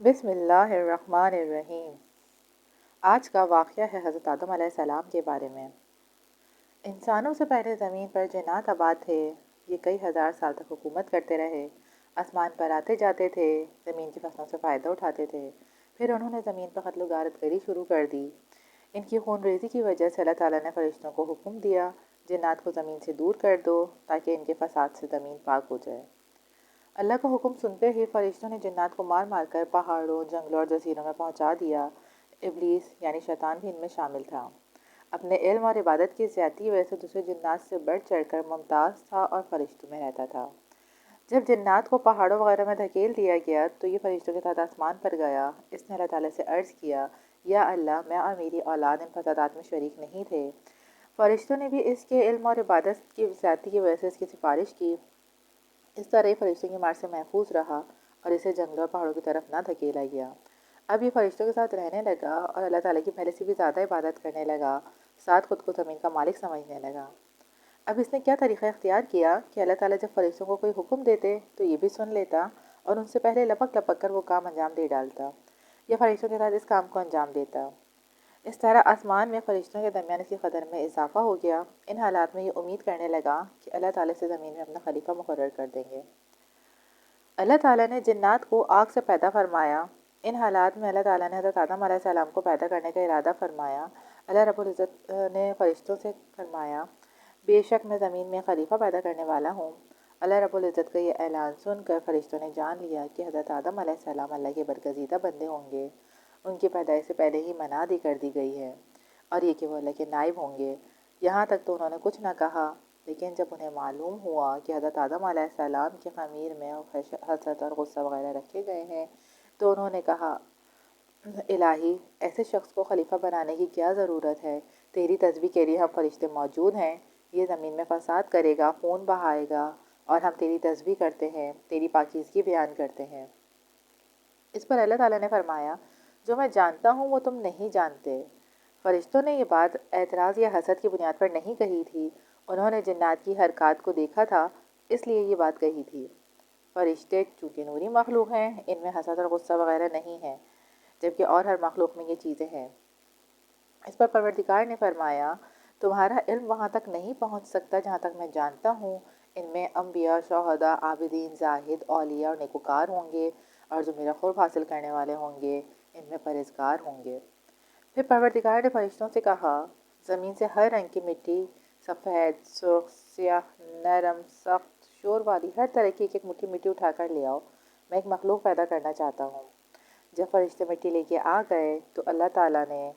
بسم اللہ الرحمن الرحیم۔ آج کا واقعہ ہے حضرت آدم علیہ السلام کے بارے میں۔ انسانوں سے پہلے زمین پر جنات آباد تھے۔ یہ کئی ہزار سال تک حکومت کرتے رہے، آسمان پر آتے جاتے تھے، زمین کی فصلوں سے فائدہ اٹھاتے تھے۔ پھر انہوں نے زمین پر قتل و غارت گری شروع کر دی۔ ان کی خون ریزی کی وجہ سے اللہ تعالیٰ نے فرشتوں کو حکم دیا، جنات کو زمین سے دور کر دو تاکہ ان کے فساد سے زمین پاک ہو جائے۔ اللہ کا حکم سنتے ہی فرشتوں نے جنات کو مار مار کر پہاڑوں، جنگلوں اور جزیروں میں پہنچا دیا۔ ابلیس یعنی شیطان بھی ان میں شامل تھا۔ اپنے علم اور عبادت کی زیادتی کی وجہ سے دوسرے جنات سے بڑھ چڑھ کر ممتاز تھا اور فرشتوں میں رہتا تھا۔ جب جنات کو پہاڑوں وغیرہ میں دھکیل دیا گیا تو یہ فرشتوں کے ساتھ آسمان پر گیا۔ اس نے اللہ تعالیٰ سے عرض کیا، یا اللہ، میں اور میری اولاد ان فسادات میں شریک نہیں تھے۔ فرشتوں نے بھی اس کے علم اور عبادت کی زیادتی کی وجہ سے اس کی سفارش کی۔ اس طرح یہ فرشتوں کی مار سے محفوظ رہا اور اسے جنگلوں اور پہاڑوں کی طرف نہ دھکیلا گیا۔ اب یہ فرشتوں کے ساتھ رہنے لگا اور اللہ تعالیٰ کی پہلے سے بھی زیادہ عبادت کرنے لگا، ساتھ خود کو زمین کا مالک سمجھنے لگا۔ اب اس نے کیا طریقہ اختیار کیا کہ اللہ تعالیٰ جب فرشتوں کو کوئی حکم دیتے تو یہ بھی سن لیتا اور ان سے پہلے لپک لپک کر وہ کام انجام دے ڈالتا، یا فرشتوں کے ساتھ اس کام کو انجام دیتا۔ اس طرح آسمان میں فرشتوں کے درمیان اس کی قدر میں اضافہ ہو گیا۔ ان حالات میں یہ امید کرنے لگا کہ اللہ تعالیٰ سے زمین میں اپنا خلیفہ مقرر کر دیں گے۔ اللہ تعالیٰ نے جنات کو آگ سے پیدا فرمایا۔ ان حالات میں اللہ تعالیٰ نے حضرت آدم علیہ السلام کو پیدا کرنے کا ارادہ فرمایا۔ اللہ رب العزت نے فرشتوں سے فرمایا، بے شک میں زمین میں خلیفہ پیدا کرنے والا ہوں۔ اللہ رب العزت کا یہ اعلان سن کر فرشتوں نے جان لیا کہ حضرت آدم علیہ السلام اللہ کے برگزیدہ بندے ہوں گے۔ ان کی پیدائش سے پہلے ہی منع کر دی گئی ہے، اور یہ کہ وہ اللہ کے نائب ہوں گے۔ یہاں تک تو انہوں نے کچھ نہ کہا، لیکن جب انہیں معلوم ہوا کہ حضرت آدم علیہ السلام کی خمیر میں حسرت اور غصہ وغیرہ رکھے گئے ہیں تو انہوں نے کہا، الہی، ایسے شخص کو خلیفہ بنانے کی کیا ضرورت ہے؟ تیری تسبیح کے لیے ہم فرشتے موجود ہیں۔ یہ زمین میں فساد کرے گا، خون بہائے گا، اور ہم تیری تسبیح کرتے ہیں، تیری پاکیزگی بیان کرتے ہیں۔ اس پر اللہ تعالیٰ نے فرمایا، جو میں جانتا ہوں وہ تم نہیں جانتے۔ فرشتوں نے یہ بات اعتراض یا حسد کی بنیاد پر نہیں کہی تھی، انہوں نے جنات کی حرکات کو دیکھا تھا، اس لیے یہ بات کہی تھی۔ فرشتے چونکہ نوری مخلوق ہیں، ان میں حسد اور غصہ وغیرہ نہیں ہے، جبکہ اور ہر مخلوق میں یہ چیزیں ہیں۔ اس پر پروردگار نے فرمایا، تمہارا علم وہاں تک نہیں پہنچ سکتا جہاں تک میں جانتا ہوں۔ ان میں انبیاء، شہداء، عابدین، زاہد، اولیاء اور نیکوکار ہوں گے، اور جو میرا قرب حاصل کرنے والے ہوں گے ان میں پرہیزگار ہوں گے۔ پھر پروردگار نے فرشتوں سے کہا، زمین سے ہر رنگ کی مٹی، سفید، سرخ، سیاہ، نرم، سخت، شور والی، ہر طرح کی ایک مٹھی مٹی اٹھا کر لے آؤ، میں ایک مخلوق پیدا کرنا چاہتا ہوں۔ جب فرشتے مٹی لے کے آ گئے تو اللہ تعالیٰ نے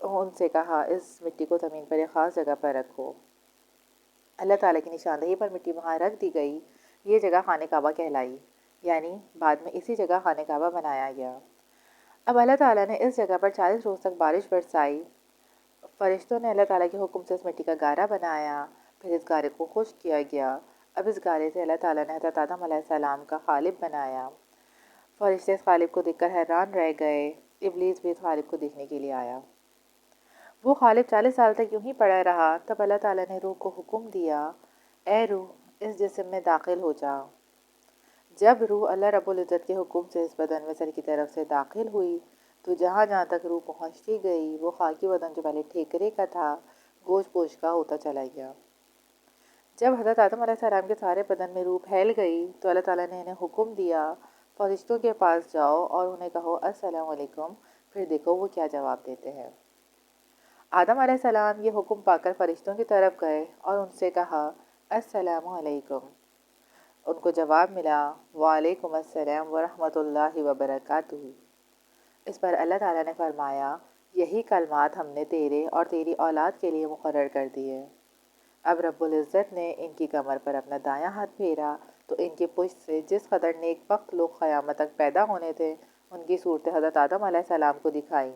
ان سے کہا، اس مٹی کو زمین پر ایک خاص جگہ پر رکھو۔ اللہ تعالیٰ کی نشاندہی پر مٹی وہاں رکھ دی گئی۔ یہ جگہ خانہ کعبہ کہلائی، یعنی بعد میں اسی جگہ خانہ کعبہ بنایا گیا۔ اب اللہ تعالیٰ نے اس جگہ پر 40 روز تک بارش برسائی۔ فرشتوں نے اللہ تعالیٰ کے حکم سے اس مٹی کا گارہ بنایا، پھر اس گارے کو خشک کیا گیا۔ اب اس گارے سے اللہ تعالیٰ نے حضرت آدم علیہ السلام کا قالب بنایا۔ فرشتے اس قالب کو دیکھ کر حیران رہ گئے۔ ابلیس بھی اس قالب کو دیکھنے کے لیے آیا۔ وہ قالب 40 سال تک یوں ہی پڑا رہا۔ تب اللہ تعالیٰ نے روح کو حکم دیا، اے روح، اس جسم میں داخل ہو جا۔ جب روح اللہ رب العزت کے حکم سے اس بدن میں سر کی طرف سے داخل ہوئی تو جہاں جہاں تک روح پہنچتی گئی وہ خاکی بدن جو پہلے ٹھیکرے کا تھا گوشت پوش کا ہوتا چلا گیا۔ جب حضرت آدم علیہ السلام کے سارے بدن میں روح پھیل گئی تو اللہ تعالیٰ نے انہیں حکم دیا، فرشتوں کے پاس جاؤ اور انہیں کہو السلام علیکم، پھر دیکھو وہ کیا جواب دیتے ہیں۔ آدم علیہ السلام یہ حکم پا کر فرشتوں کی طرف گئے اور ان سے کہا، السلام علیکم۔ ان کو جواب ملا، وعلیکم السلام ورحمۃ اللہ وبرکاتہ۔ اس پر اللہ تعالیٰ نے فرمایا، یہی کلمات ہم نے تیرے اور تیری اولاد کے لیے مقرر کر دیے۔ اب رب العزت نے ان کی کمر پر اپنا دایاں ہاتھ پھیرا تو ان کے پشت سے جس قدر نیک بخت لوگ قیامت تک پیدا ہونے تھے ان کی صورتیں حضرت آدم علیہ السلام کو دکھائیں۔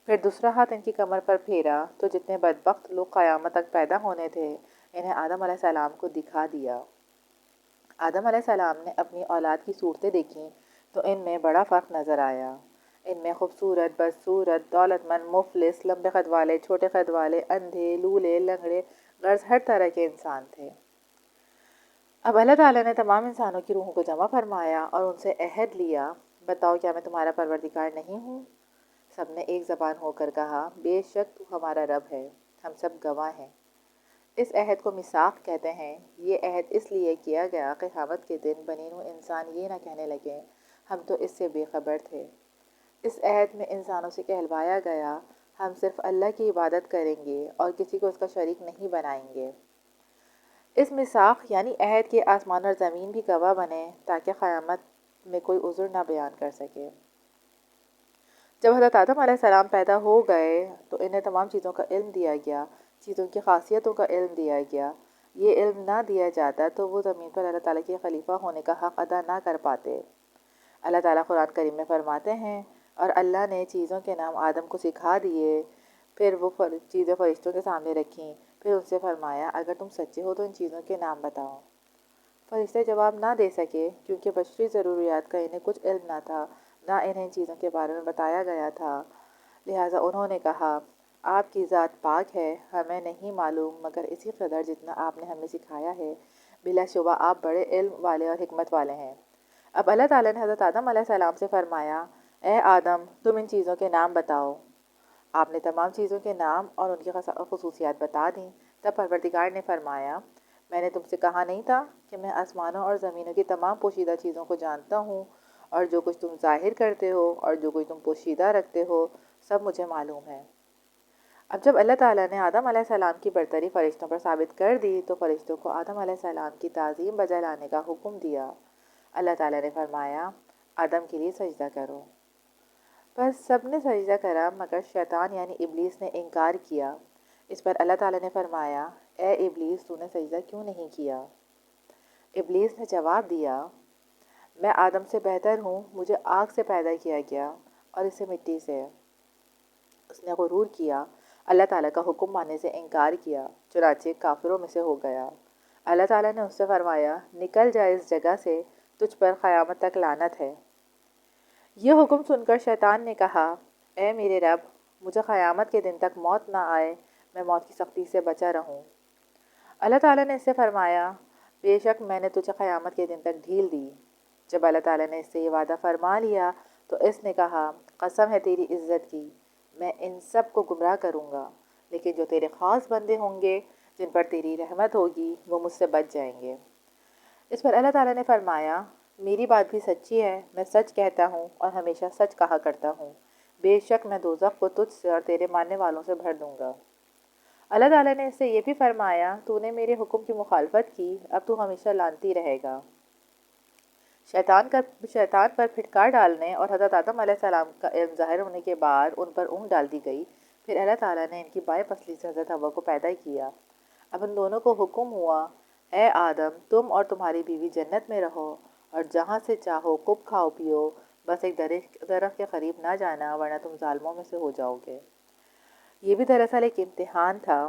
پھر دوسرا ہاتھ ان کی کمر پر پھیرا تو جتنے بدبخت لوگ قیامت تک پیدا ہونے تھے انہیں آدم علیہ السلام کو دکھا دیا۔ آدم علیہ السلام نے اپنی اولاد کی صورتیں دیکھیں تو ان میں بڑا فرق نظر آیا۔ ان میں خوبصورت، بدصورت، دولت مند، مفلس، لمبے قد والے، چھوٹے قد والے، اندھے، لولے، لنگڑے، غرض ہر طرح کے انسان تھے۔ اب اللہ تعالیٰ نے تمام انسانوں کی روحوں کو جمع فرمایا اور ان سے عہد لیا، بتاؤ کیا میں تمہارا پروردگار نہیں ہوں؟ سب نے ایک زبان ہو کر کہا، بے شک تو ہمارا رب ہے، ہم سب گواہ ہیں۔ اس عہد کو میثاق کہتے ہیں۔ یہ عہد اس لیے کیا گیا کہ قیامت کے دن بنی نوع انسان یہ نہ کہنے لگیں ہم تو اس سے بے خبر تھے۔ اس عہد میں انسانوں سے کہلوایا گیا ہم صرف اللہ کی عبادت کریں گے اور کسی کو اس کا شریک نہیں بنائیں گے۔ اس میثاق یعنی عہد کے آسمان اور زمین بھی گواہ بنے تاکہ قیامت میں کوئی عذر نہ بیان کر سکے۔ جب حضرت آدم علیہ السلام پیدا ہو گئے تو انہیں تمام چیزوں کا علم دیا گیا، چیزوں کی خاصیتوں کا علم دیا گیا۔ یہ علم نہ دیا جاتا تو وہ زمین پر اللہ تعالیٰ کے خلیفہ ہونے کا حق ادا نہ کر پاتے۔ اللہ تعالیٰ قرآن کریم میں فرماتے ہیں، اور اللہ نے چیزوں کے نام آدم کو سکھا دیے، پھر وہ چیزیں فرشتوں کے سامنے رکھیں، پھر ان سے فرمایا اگر تم سچے ہو تو ان چیزوں کے نام بتاؤ۔ فرشتے جواب نہ دے سکے کیونکہ بشری ضروریات کا انہیں کچھ علم نہ تھا، نہ انہیں ان چیزوں کے بارے میں بتایا گیا تھا۔ لہٰذا انہوں نے کہا، آپ کی ذات پاک ہے، ہمیں نہیں معلوم مگر اسی قدر جتنا آپ نے ہمیں سکھایا ہے، بلا شبہ آپ بڑے علم والے اور حکمت والے ہیں۔ اب اللہ تعالیٰ نے حضرت آدم علیہ السلام سے فرمایا، اے آدم تم ان چیزوں کے نام بتاؤ۔ آپ نے تمام چیزوں کے نام اور ان کی خصوصیات بتا دیں۔ تب پروردگار نے فرمایا، میں نے تم سے کہا نہیں تھا کہ میں آسمانوں اور زمینوں کی تمام پوشیدہ چیزوں کو جانتا ہوں، اور جو کچھ تم ظاہر کرتے ہو اور جو کچھ تم پوشیدہ رکھتے ہو سب مجھے معلوم ہے۔ اب جب اللہ تعالیٰ نے آدم علیہ السلام کی برتری فرشتوں پر ثابت کر دی تو فرشتوں کو آدم علیہ السلام کی تعظیم بجا لانے کا حکم دیا۔ اللہ تعالیٰ نے فرمایا، آدم کے لیے سجدہ کرو۔ بس سب نے سجدہ کرا مگر شیطان یعنی ابلیس نے انکار کیا۔ اس پر اللہ تعالیٰ نے فرمایا، اے ابلیس تو نے سجدہ کیوں نہیں کیا؟ ابلیس نے جواب دیا، میں آدم سے بہتر ہوں، مجھے آگ سے پیدا کیا گیا اور اسے مٹی سے۔ اس نے غرور کیا، اللہ تعالیٰ کا حکم ماننے سے انکار کیا، چنانچہ کافروں میں سے ہو گیا۔ اللہ تعالیٰ نے اس سے فرمایا، نکل جا اس جگہ سے، تجھ پر قیامت تک لعنت ہے۔ یہ حکم سن کر شیطان نے کہا، اے میرے رب مجھے قیامت کے دن تک موت نہ آئے، میں موت کی سختی سے بچا رہوں۔ اللہ تعالیٰ نے اس سے فرمایا، بے شک میں نے تجھے قیامت کے دن تک ڈھیل دی۔ جب اللہ تعالیٰ نے اس سے یہ وعدہ فرما لیا تو اس نے کہا، قسم ہے تیری عزت کی، میں ان سب کو گمراہ کروں گا، لیکن جو تیرے خاص بندے ہوں گے جن پر تیری رحمت ہوگی وہ مجھ سے بچ جائیں گے۔ اس پر اللہ تعالیٰ نے فرمایا، میری بات بھی سچی ہے، میں سچ کہتا ہوں اور ہمیشہ سچ کہا کرتا ہوں، بے شک میں دوزخ کو تجھ سے اور تیرے ماننے والوں سے بھر دوں گا۔ اللہ تعالیٰ نے اس سے یہ بھی فرمایا، تو نے میرے حکم کی مخالفت کی، اب تو ہمیشہ لعنتی رہے گا۔ شیطان پر پھٹکار ڈالنے اور حضرت آدم علیہ السلام کا علم ظاہر ہونے کے بعد ان پر اونگ ڈال دی گئی۔ پھر اللہ تعالیٰ نے ان کی بائیں پسلی سے حضرت حوا کو پیدا کیا۔ اب ان دونوں کو حکم ہوا، اے آدم تم اور تمہاری بیوی جنت میں رہو اور جہاں سے چاہو خوب کھاؤ پیو، بس ایک درخت کے قریب نہ جانا ورنہ تم ظالموں میں سے ہو جاؤ گے۔ یہ بھی دراصل ایک امتحان تھا۔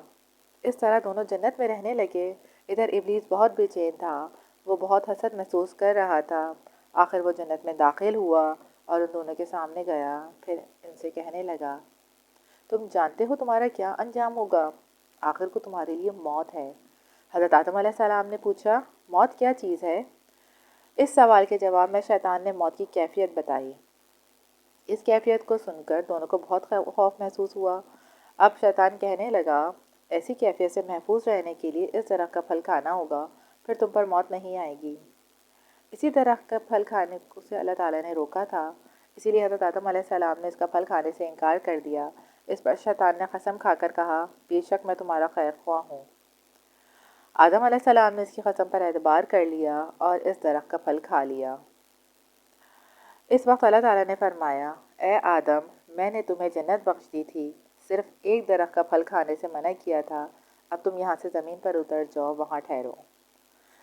اس طرح دونوں جنت میں رہنے لگے۔ ادھر ابلیس بہت بے چین تھا، وہ بہت حسد محسوس کر رہا تھا۔ آخر وہ جنت میں داخل ہوا اور ان دونوں کے سامنے گیا، پھر ان سے کہنے لگا، تم جانتے ہو تمہارا کیا انجام ہوگا؟ آخر کو تمہارے لیے موت ہے۔ حضرت آدم علیہ السلام نے پوچھا، موت کیا چیز ہے؟ اس سوال کے جواب میں شیطان نے موت کی کیفیت بتائی۔ اس کیفیت کو سن کر دونوں کو بہت خوف محسوس ہوا۔ اب شیطان کہنے لگا، ایسی کیفیت سے محفوظ رہنے کے لیے اس درخت کا پھل کھانا ہوگا، پھر تم پر موت نہیں آئے گی۔ اسی درخت کا پھل کھانے سے اللہ تعالیٰ نے روکا تھا، اسی لیے حضرت آدم علیہ السلام نے اس کا پھل کھانے سے انکار کر دیا۔ اس پر شیطان نے قسم کھا کر کہا، بے شک میں تمہارا خیر خواہ ہوں۔ آدم علیہ السلام نے اس کی قسم پر اعتبار کر لیا اور اس درخت کا پھل کھا لیا۔ اس وقت اللہ تعالیٰ نے فرمایا، اے آدم میں نے تمہیں جنت بخش دی تھی، صرف ایک درخت کا پھل کھانے سے منع کیا تھا، اب تم یہاں سے زمین پر اتر جاؤ، وہاں ٹھہرو۔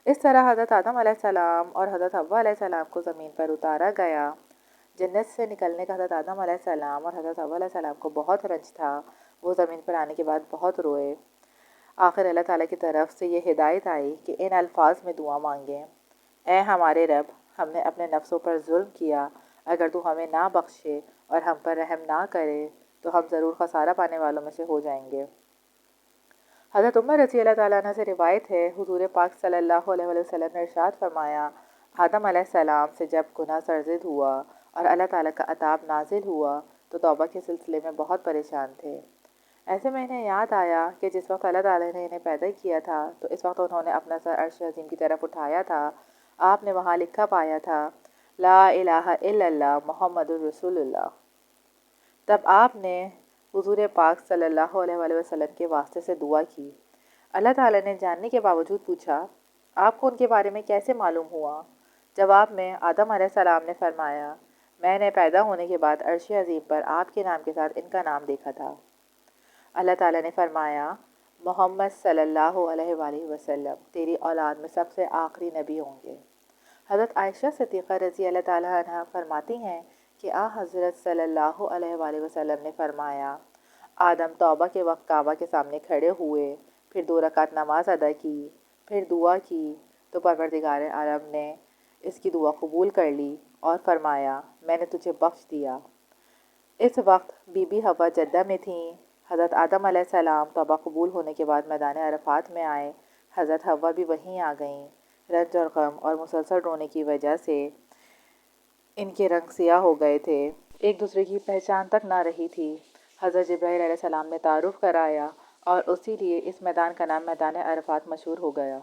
اس طرح حضرت آدم علیہ السلام اور حضرت حوا علیہ السلام کو زمین پر اتارا گیا۔ جنت سے نکلنے کا حضرت آدم علیہ السلام اور حضرت حوا علیہ السلام کو بہت رنج تھا، وہ زمین پر آنے کے بعد بہت روئے۔ آخر اللہ تعالیٰ کی طرف سے یہ ہدایت آئی کہ ان الفاظ میں دعا مانگیں، اے ہمارے رب ہم نے اپنے نفسوں پر ظلم کیا، اگر تو ہمیں نہ بخشے اور ہم پر رحم نہ کرے تو ہم ضرور خسارہ پانے والوں میں سے ہو جائیں گے۔ حضرت عمر رضی اللہ تعالیٰ عنہ سے روایت ہے، حضور پاک صلی اللہ علیہ وسلم نے ارشاد فرمایا، آدم علیہ السلام سے جب گناہ سرزد ہوا اور اللہ تعالیٰ کا عذاب نازل ہوا تو توبہ کے سلسلے میں بہت پریشان تھے۔ ایسے میں انہیں یاد آیا کہ جس وقت اللہ تعالیٰ نے انہیں پیدا کیا تھا تو اس وقت انہوں نے اپنا سر عرش عظیم کی طرف اٹھایا تھا۔ آپ نے وہاں لکھا پایا تھا لا الہ الا اللہ محمد الرسول اللہ۔ تب آپ نے حضور پاک صلی اللہ علیہ وآلہ وسلم کے واسطے سے دعا کی۔ اللہ تعالیٰ نے جاننے کے باوجود پوچھا آپ کو ان کے بارے میں کیسے معلوم ہوا؟ جواب میں آدم علیہ السلام نے فرمایا میں نے پیدا ہونے کے بعد عرش عظیم پر آپ کے نام کے ساتھ ان کا نام دیکھا تھا۔ اللہ تعالیٰ نے فرمایا محمد صلی اللہ علیہ وآلہ وسلم تیری اولاد میں سب سے آخری نبی ہوں گے۔ حضرت عائشہ صدیقہ رضی اللہ تعالیٰ عنہ فرماتی ہیں کہ حضرت صلی اللہ علیہ وآلہ وسلم نے فرمایا آدم توبہ کے وقت کعبہ کے سامنے کھڑے ہوئے، پھر 2 رکعت نماز ادا کی، پھر دعا کی تو پروردگار عالم نے اس کی دعا قبول کر لی اور فرمایا میں نے تجھے بخش دیا۔ اس وقت بی بی حوا جدہ میں تھیں۔ حضرت آدم علیہ السلام توبہ قبول ہونے کے بعد میدان عرفات میں آئے۔ حضرت حوا بھی وہیں آ گئیں۔ رنج اور غم اور مسلسل رونے کی وجہ سے ان کے رنگ سیاہ ہو گئے تھے، ایک دوسرے کی پہچان تک نہ رہی تھی۔ حضرت جبرائیل علیہ السلام نے تعارف کرایا اور اسی لیے اس میدان کا نام میدان عرفات مشہور ہو گیا۔